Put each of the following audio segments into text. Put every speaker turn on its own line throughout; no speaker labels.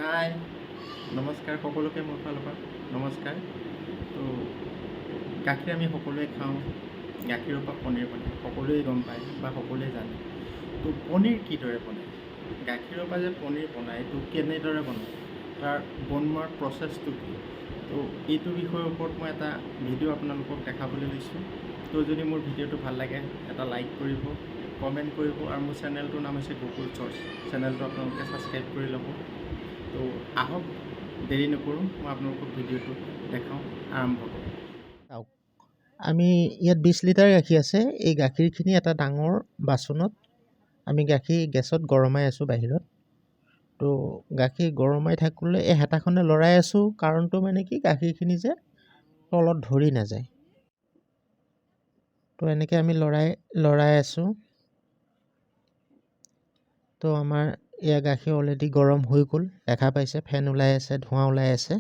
হাই নমস্কাৰ সকলোকে মোৰ ফালৰ পৰা নমস্কাৰ। তো গাখীৰ আমি সকলোৱে খাওঁ, গাখীৰৰ পৰা পনীৰ বনায়, সকলোৱে গম পায় বা সকলোৱে জানে। তো পনীৰ কিদৰে বনায়, গাখীৰৰ পৰা যে পনীৰ বনায় এইটো কেনেদৰে বনায়, তাৰ বনোৱাৰ প্ৰচেছটো কি, তো এইটো বিষয়ৰ ওপৰত মই এটা ভিডিঅ' আপোনালোকক দেখাবলৈ লৈছোঁ। তো যদি মোৰ ভিডিঅ'টো ভাল লাগে এটা লাইক কৰিব, কমেণ্ট কৰিব, আৰু মোৰ চেনেলটোৰ নাম হৈছে গুগল চৰ্চ। চেনেলটো আপোনালোকে ছাবস্ক্ৰাইব কৰি ল'ব। তো আহক দেৰি নকৰোঁ, মই আপোনালোকক ভিডিঅ'টো দেখাওঁ, আৰম্ভ কৰোঁ।
চাওক, আমি ইয়াত 20 লিটাৰ গাখীৰ আছে। এই গাখীৰখিনি এটা ডাঙৰ বাচনত আমি গাখীৰ গেছত গৰমাই আছোঁ বাহিৰত। তো গাখীৰ গৰমাই থাকিলে এই হেতাখনে লৰাই আছোঁ, কাৰণটো মানে কি, গাখীৰখিনি যে তলত ধৰি নাযায়। তো এনেকৈ আমি লৰাই আছোঁ। তো আমাৰ এয়া গাখীৰ অলৰেডি গৰম হৈ গ'ল, দেখা পাইছে ফেন ওলাই আছে, ধোঁৱা ওলাই আছে।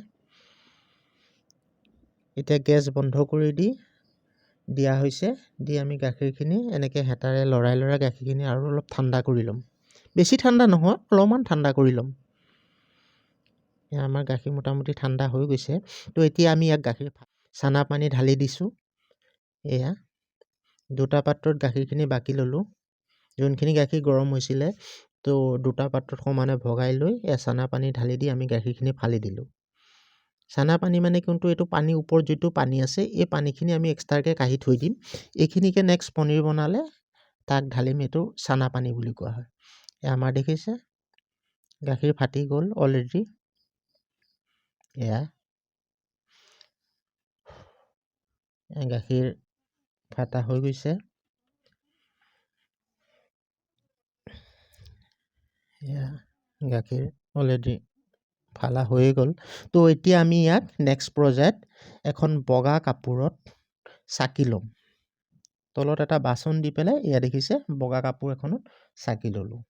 এতিয়া গেছ বন্ধ কৰি দিয়া হৈছে। আমি গাখীৰখিনি এনেকৈ হেতাৰে লৰাই গাখীৰখিনি আৰু অলপ ঠাণ্ডা কৰি ল'ম। বেছি ঠাণ্ডা নহয়, অলপমান ঠাণ্ডা কৰি ল'ম। আমাৰ গাখীৰ মোটামুটি ঠাণ্ডা হৈ গৈছে। তো এতিয়া আমি ইয়াক গাখীৰ চানা পানী ঢালি দিছোঁ। এয়া দুটা পাত্ৰত গাখীৰখিনি বাকি ল'লোঁ। যোনখিনি গাখীৰ গৰম হৈছিলে, তো দুটা পাত্ৰত সমানে ভগাই লৈ চানা পানী ঢালি দি আমি গাখীৰখিনি ফালি দিলোঁ। চানা পানী মানে কিন্তু এইটো পানী ওপৰত যিটো পানী আছে, এই পানীখিনি আমি এক্সট্ৰাকৈ কাঢ়ি থৈ দিম। এইখিনিকে নেক্সট পনীৰ বনালে তাক ঢালিম, এইটো চানা পানী বুলি কোৱা হয়। আমাৰ দেখিছে গাখীৰ ফাটি গ'ল অলৰেডি। এয়া গাখীৰ ফাটা হৈ গৈছে। এয়া গাখীৰ অলৰেডি ফালা হৈয়ে গ'ল। তো এতিয়া আমি ইয়াক নেক্সট পৰ্যায়ত এখন বগা কাপোৰত চাকি ল'ম। তলত এটা বাচন দি পেলাই এয়া দেখিছে বগা কাপোৰ এখনত চাকি ল'লোঁ।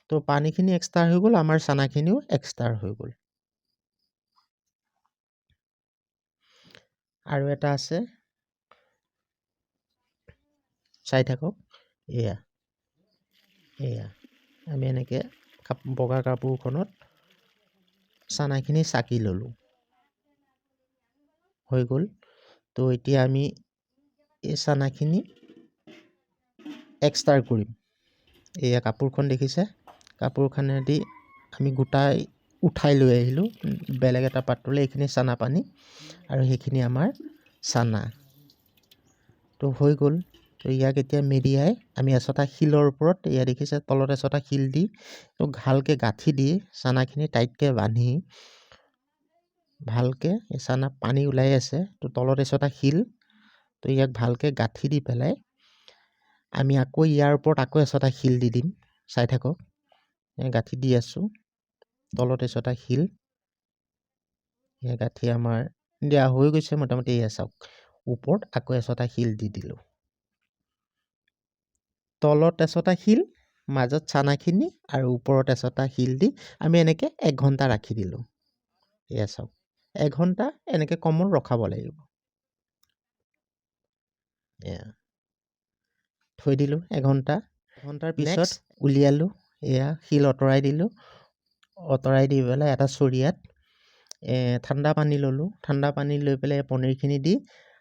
তো পানীখিনি এক্সট্ৰা হৈ গ'ল, আমাৰ চানাখিনিও এক্সট্ৰা হৈ গ'ল। আৰু এটা আছে, চাই থাকক। এয়া আমি এনেকৈ বগা কাপোৰখনত চানাখিনি চাকি ল'লোঁ, হৈ গ'ল। তো এতিয়া আমি এই চানাখিনি এক্সট্ৰা কৰিম। এয়া কাপোৰখন দেখিছে, কাপোৰখনেদি আমি গোটাই উঠাই লৈ আহিলোঁ বেলেগ এটা পাত্ৰলৈ। এইখিনি চানা পানী আৰু সেইখিনি আমাৰ চানা। তো হৈ গ'ল। তো ইয়াক এতিয়া মেৰিয়াই আমি এচটা শিলৰ ওপৰত, এয়া দেখিছে তলত এচটা শিল দি তো ভালকৈ গাঁঠি দি চানাখিনি টাইটকৈ বান্ধি ভালকৈ এই চানা পানী ওলাই আছে, তো তলত এচটা শিল, তো ইয়াক ভালকৈ গাঁঠি দি পেলাই আমি আকৌ ইয়াৰ ওপৰত আকৌ এচটা শিল দি দিম। চাই থাকক, গাঁঠি দি আছোঁ, তলত এচটা শিল, এয়া গাঁঠি আমাৰ দিয়া হৈ গৈছে মোটামুটি। এয়া চাওক, ওপৰত আকৌ এচটা শিল দি দিলোঁ, তলত এচটা শিল, মাজত চানাখিনি আৰু ওপৰত এচটা শিল দি আমি এনেকৈ 1 ঘণ্টা ৰাখি দিলোঁ। এয়া চাওক, 1 ঘণ্টা এনেকৈ কমত ৰখাব লাগিব। এয়া থৈ দিলোঁ 1 ঘণ্টা। 1 ঘণ্টাৰ পিছত উলিয়ালোঁ। এয়া শিল আঁতৰাই দিলোঁ, আঁতৰাই দি পেলাই এটা চৰিয়াত ঠাণ্ডা পানী ল'লোঁ। ঠাণ্ডা পানী লৈ পেলাই পনীৰখিনি দি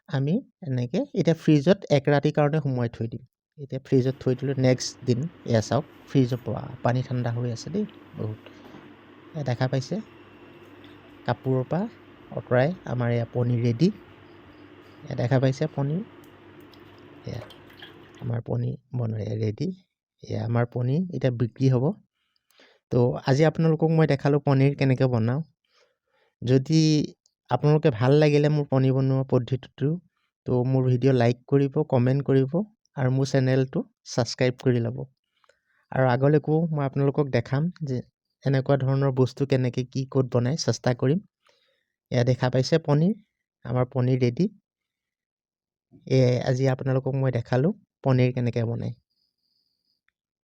আমি এনেকৈ এতিয়া ফ্ৰিজত 1 ৰাতিৰ কাৰণে সোমোৱাই থৈ দিম। এতিয়া ফ্ৰিজত থৈ দিলোঁ। নেক্সট দিন এয়া চাওক, ফ্ৰিজৰ পৰা পানী ঠাণ্ডা হৈ আছে দেই বহুত। এয়া দেখা পাইছে, কাপোৰৰ পৰা আঁতৰাই আমাৰ এয়া পনীৰ ৰেডি। এয়া দেখা পাইছে পনীৰ, এয়া আমাৰ পনীৰ বনাই ৰেডি। এয়া আমাৰ পনীৰ এতিয়া বিক্ৰী হ'ব। তো আজি আপোনালোকক মই দেখালোঁ পনীৰ কেনেকৈ বনাওঁ। যদি আপোনালোকে ভাল লাগিলে মোৰ পনীৰ বনোৱা পদ্ধতিটো, তো মোৰ ভিডিঅ' লাইক কৰিব, কমেণ্ট কৰিব, আৰু মোৰ চেনেলটো ছাবস্ক্ৰাইব কৰি ল'ব। আৰু আগলৈকো মই আপোনালোকক দেখাম যে এনেকুৱা ধৰণৰ বস্তু কেনেকৈ কি ক'ত বনাই, চেষ্টা কৰিম। এয়া দেখা পাইছে পনীৰ, আমাৰ পনীৰ ৰেডি। এয়াই আজি আপোনালোকক মই দেখালোঁ পনীৰ কেনেকৈ বনায়।